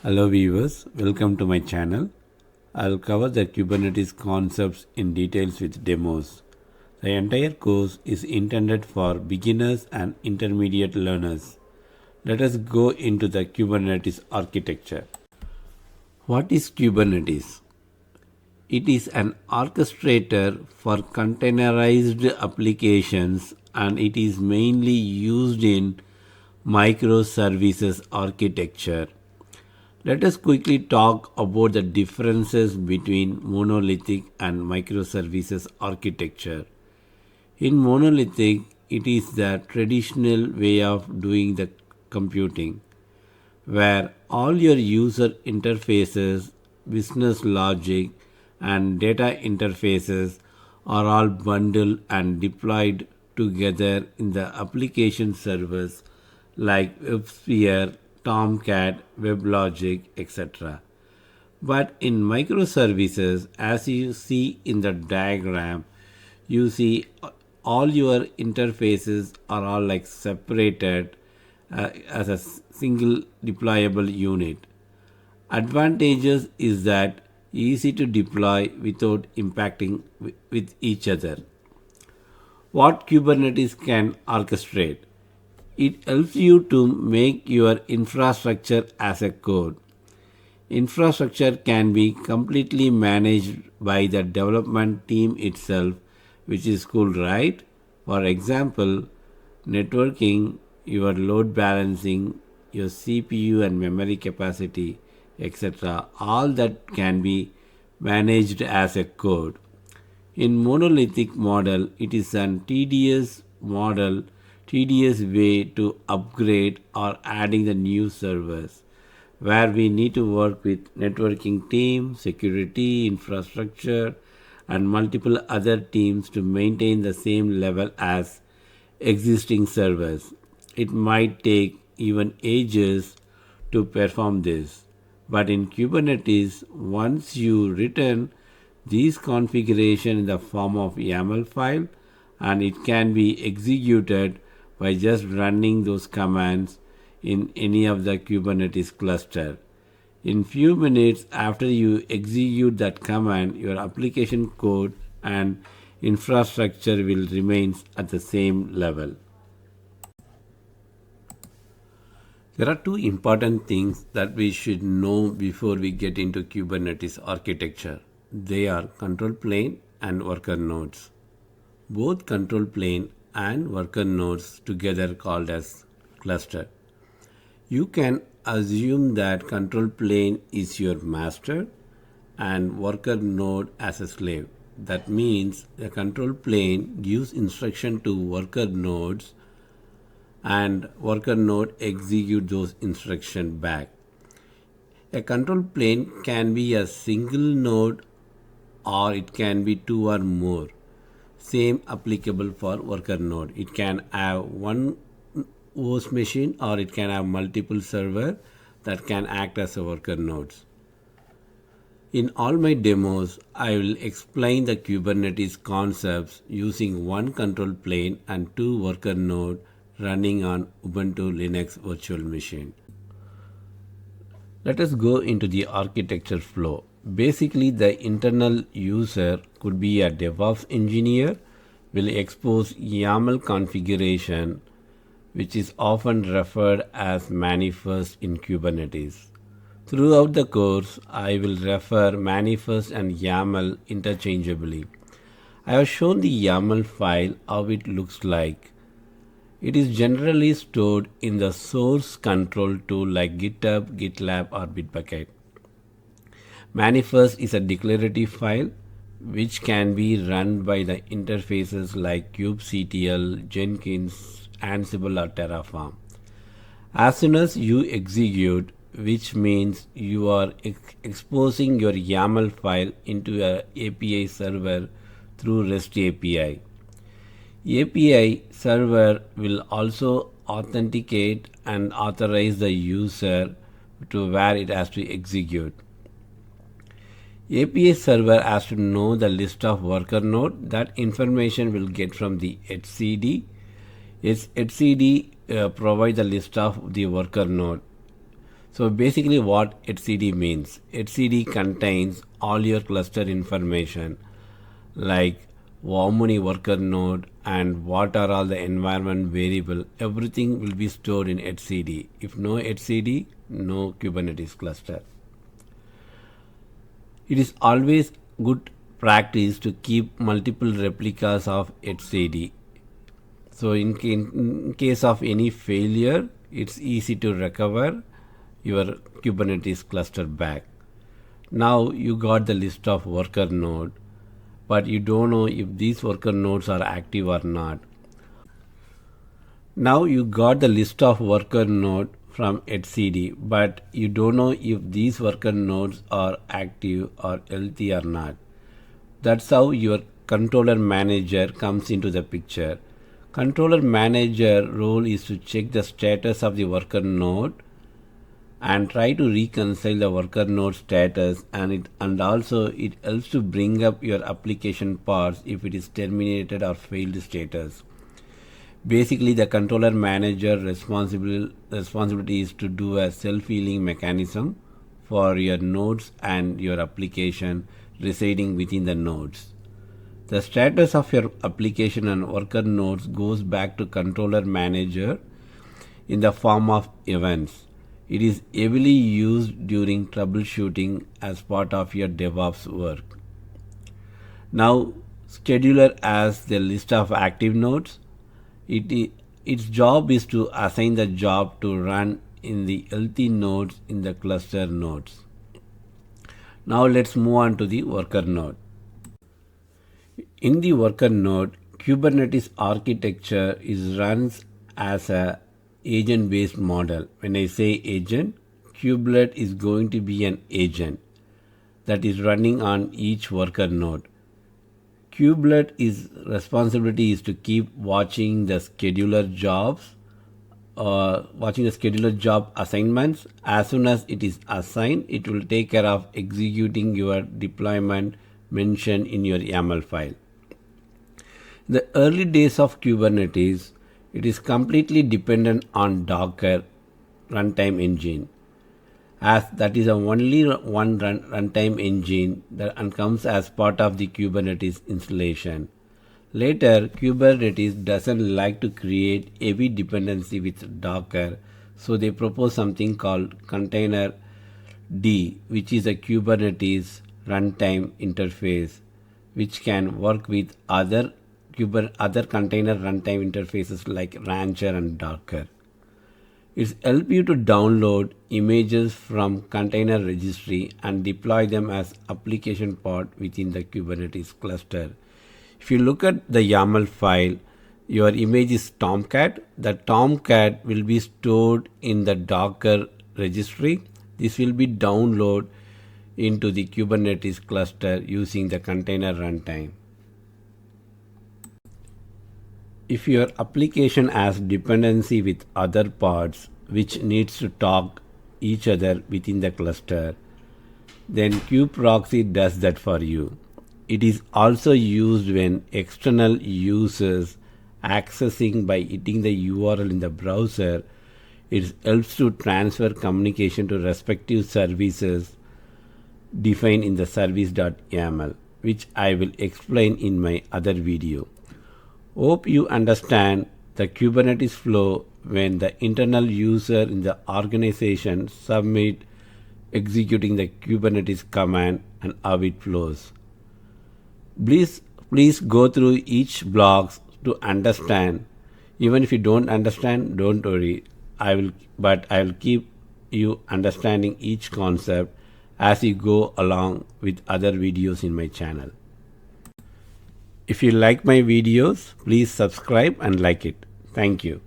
Hello viewers, welcome to my channel. I'll cover the Kubernetes concepts in details with demos. The entire course is intended for beginners and intermediate learners. Let us go into the Kubernetes architecture. What is Kubernetes? It is an orchestrator for containerized applications and it is mainly used in microservices architecture. Let us quickly talk about the differences between monolithic and microservices architecture. In monolithic, it is the traditional way of doing the computing, where all your user interfaces, business logic, and data interfaces are all bundled and deployed together in the application servers like WebSphere, Tomcat, WebLogic, etc. But in microservices, as you see in the diagram, you see all your interfaces are all like separated as a single deployable unit. Advantages is that easy to deploy without impacting with each other. What Kubernetes can orchestrate? It helps you to make your infrastructure as a code. Infrastructure can be completely managed by the development team itself, which is cool, right? For example, networking, your load balancing, your CPU and memory capacity, etc. All that can be managed as a code. In monolithic model, it is an tedious way to upgrade or adding the new servers, where we need to work with networking team, security, infrastructure, and multiple other teams to maintain the same level as existing servers. It might take even ages to perform this. But in Kubernetes, once you return these configuration in the form of YAML file and it can be executed by just running those commands in any of the Kubernetes cluster. In few minutes after you execute that command, your application code and infrastructure will remain at the same level. There are two important things that we should know before we get into Kubernetes architecture. They are control plane and worker nodes. Both control plane and worker nodes together called as cluster. You can assume that control plane is your master and worker node as a slave. That means the control plane gives instruction to worker nodes and worker node execute those instructions back. A control plane can be a single node or it can be two or more. Same applicable for worker node. It can have one host machine or it can have multiple server that can act as a worker nodes. In all my demos, I will explain the Kubernetes concepts using one control plane and two worker node running on Ubuntu Linux virtual machine. Let us go into the architecture flow. Basically, the internal user could be a DevOps engineer, will expose YAML configuration, which is often referred as manifest in Kubernetes. Throughout the course, I will refer manifest and YAML interchangeably. I have shown the YAML file, how it looks like. It is generally stored in the source control tool like GitHub, GitLab, or Bitbucket. Manifest is a declarative file which can be run by the interfaces like kubectl, Jenkins, Ansible, or Terraform. As soon as you execute, which means you are exposing your YAML file into an API server through REST API. API server will also authenticate and authorize the user to where it has to execute. API server has to know the list of worker node. That information will get from the etcd. Its etcd provides the list of the worker node. So basically what etcd means, etcd contains all your cluster information like how many worker node and what are all the environment variable. Everything will be stored in etcd. If no etcd, no Kubernetes cluster. It is always good practice to keep multiple replicas of etcd. So in case of any failure, it's easy to recover your Kubernetes cluster back. Now you got the list of worker node, but you don't know if these worker nodes are active or not. Now you got the list of worker node from etcd, but you don't know if these worker nodes are active or healthy or not. That's how your controller manager comes into the picture. Controller manager role is to check the status of the worker node and try to reconcile the worker node status, and also it helps to bring up your application parts if it is terminated or failed status. Basically, the controller manager responsibility is to do a self-healing mechanism for your nodes and your application residing within the nodes. The status of your application and worker nodes goes back to controller manager in the form of events. It is heavily used during troubleshooting as part of your DevOps work. Now, scheduler has the list of active nodes. Its job is to assign the job to run in the healthy nodes in the cluster nodes. Now let's move on to the worker node. In the worker node, Kubernetes architecture is runs as a agent-based model. When I say agent, kubelet is going to be an agent that is running on each worker node. Kubelet responsibility is to keep watching the scheduler jobs, watching the scheduler job assignments. As soon as it is assigned, it will take care of executing your deployment mentioned in your YAML file. In the early days of Kubernetes, it is completely dependent on Docker runtime engine, as that is the only one runtime engine that comes as part of the Kubernetes installation. Later, Kubernetes doesn't like to create heavy dependency with Docker, so they propose something called Container D, which is a Kubernetes runtime interface, which can work with other container runtime interfaces like Rancher and Docker. It helps you to download images from container registry and deploy them as application part within the Kubernetes cluster. If you look at the YAML file, your image is Tomcat. The Tomcat will be stored in the Docker registry. This will be downloaded into the Kubernetes cluster using the container runtime. If your application has dependency with other parts which needs to talk each other within the cluster, then kubeproxy does that for you. It is also used when external users accessing by hitting the URL in the browser. It helps to transfer communication to respective services defined in the service.yaml, which I will explain in my other video. Hope you understand the Kubernetes flow when the internal user in the organization submit executing the Kubernetes command and how it flows. Please go through each block to understand. Even if you don't understand, don't worry. I will keep you understanding each concept as you go along with other videos in my channel. If you like my videos, please subscribe and like it. Thank you.